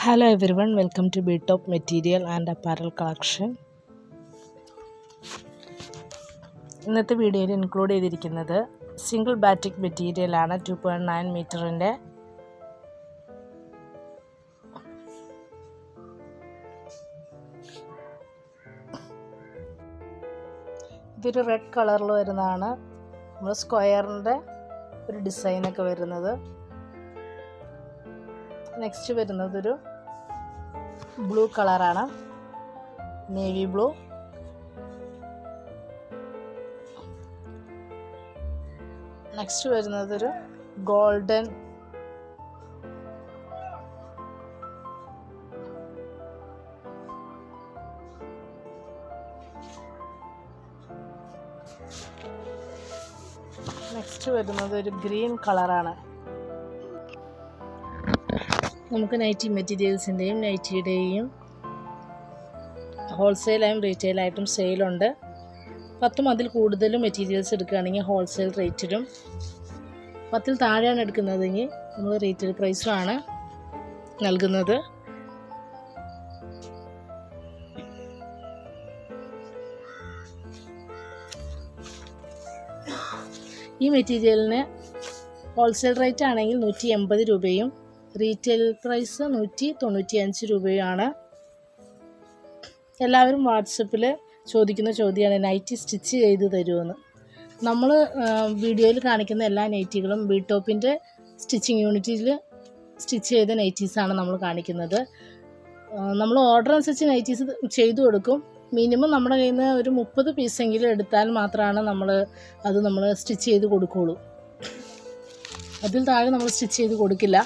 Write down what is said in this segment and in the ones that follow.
Hello everyone, welcome to BTop Material and Apparel Collection. ഇന്നത്തെ വീഡിയോയിൽ include ചെയ്തിരിക്കുന്നത് single batik material ആണ്. 2.9 മീറ്ററിൻ്റെ ഇതൊരു റെഡ് കളറിൽ വരുന്നതാണ്. നമ്മൾ സ്ക്വയറിൻ്റെ ഒരു ഡിസൈനൊക്കെ വരുന്നത്. നെക്സ്റ്റ് വരുന്നത് ഒരു ബ്ലൂ കളറാണ്, നേവി ബ്ലൂ. നെക്സ്റ്റ് വരുന്നത് ഒരു ഗോൾഡൻ നെക്സ്റ്റ് വരുന്നത് ഒരു ഗ്രീൻ കളറാണ്. നമുക്ക് നൈറ്റി മെറ്റീരിയൽസിൻ്റെയും നൈറ്റിയുടെയും ഹോൾസെയിലായും റീറ്റെയിലായിട്ടും സെയിലുണ്ട്. 10 അതിൽ കൂടുതലും മെറ്റീരിയൽസ് എടുക്കുകയാണെങ്കിൽ ഹോൾസെയിൽ റേറ്റിലും, 10 താഴെയാണ് എടുക്കുന്നതെങ്കിൽ നമ്മൾ റീറ്റെയിൽ പ്രൈസുമാണ് നൽകുന്നത്. ഈ മെറ്റീരിയലിന് ഹോൾസെയിൽ റേറ്റ് ആണെങ്കിൽ 180 രൂപയും റീറ്റെയിൽ പ്രൈസ് 195 രൂപയുമാണ്. എല്ലാവരും വാട്സപ്പിൽ ചോദിക്കുന്ന ചോദ്യമാണ് നൈറ്റി സ്റ്റിച്ച് ചെയ്ത് തരുമെന്ന്. നമ്മൾ വീഡിയോയിൽ കാണിക്കുന്ന എല്ലാ നൈറ്റികളും ബിടോപ്പിൻ്റെ സ്റ്റിച്ചിങ് യൂണിറ്റിൽ സ്റ്റിച്ച് ചെയ്ത നൈറ്റീസാണ് നമ്മൾ കാണിക്കുന്നത്. നമ്മൾ ഓർഡർ അനുസരിച്ച് നൈറ്റീസ് ചെയ്തു കൊടുക്കും. മിനിമം നമ്മുടെ കയ്യിൽ നിന്ന് ഒരു 30 പീസെങ്കിലും എടുത്താൽ മാത്രമാണ് നമ്മൾ സ്റ്റിച്ച് ചെയ്ത് കൊടുക്കുകയുള്ളൂ. അതിൽ താഴെ നമ്മൾ സ്റ്റിച്ച് ചെയ്ത് കൊടുക്കില്ല.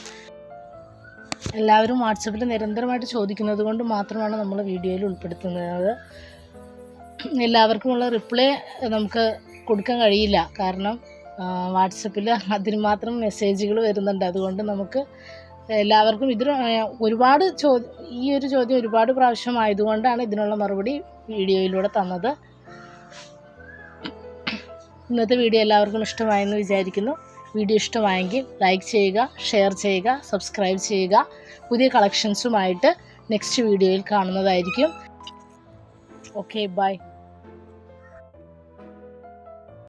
എല്ലാവരും വാട്സപ്പിൽ നിരന്തരമായിട്ട് ചോദിക്കുന്നത് കൊണ്ട് മാത്രമാണ് നമ്മൾ വീഡിയോയിൽ ഉൾപ്പെടുത്തുന്നത്. എല്ലാവർക്കുമുള്ള റിപ്ലൈ നമുക്ക് കൊടുക്കാൻ കഴിയില്ല, കാരണം വാട്സപ്പിൽ അതിന് മാത്രം മെസ്സേജുകൾ വരുന്നുണ്ട്. അതുകൊണ്ട് നമുക്ക് എല്ലാവർക്കും ഒരുപാട് ഈ ഒരു ചോദ്യം ഒരുപാട് പ്രാവശ്യം ആയതുകൊണ്ടാണ് ഇതിനുള്ള മറുപടി വീഡിയോയിലൂടെ തന്നത്. ഇന്നത്തെ വീഡിയോ എല്ലാവർക്കും ഇഷ്ടമായെന്ന് വിചാരിക്കുന്നു. വീഡിയോ ഇഷ്ടമായെങ്കിൽ ലൈക്ക് ചെയ്യുക, ഷെയർ ചെയ്യുക, സബ്സ്ക്രൈബ് ചെയ്യുക. പുതിയ കളക്ഷൻസുമായിട്ട് നെക്സ്റ്റ് വീഡിയോയിൽ കാണുന്നതായിരിക്കും. Okay, by.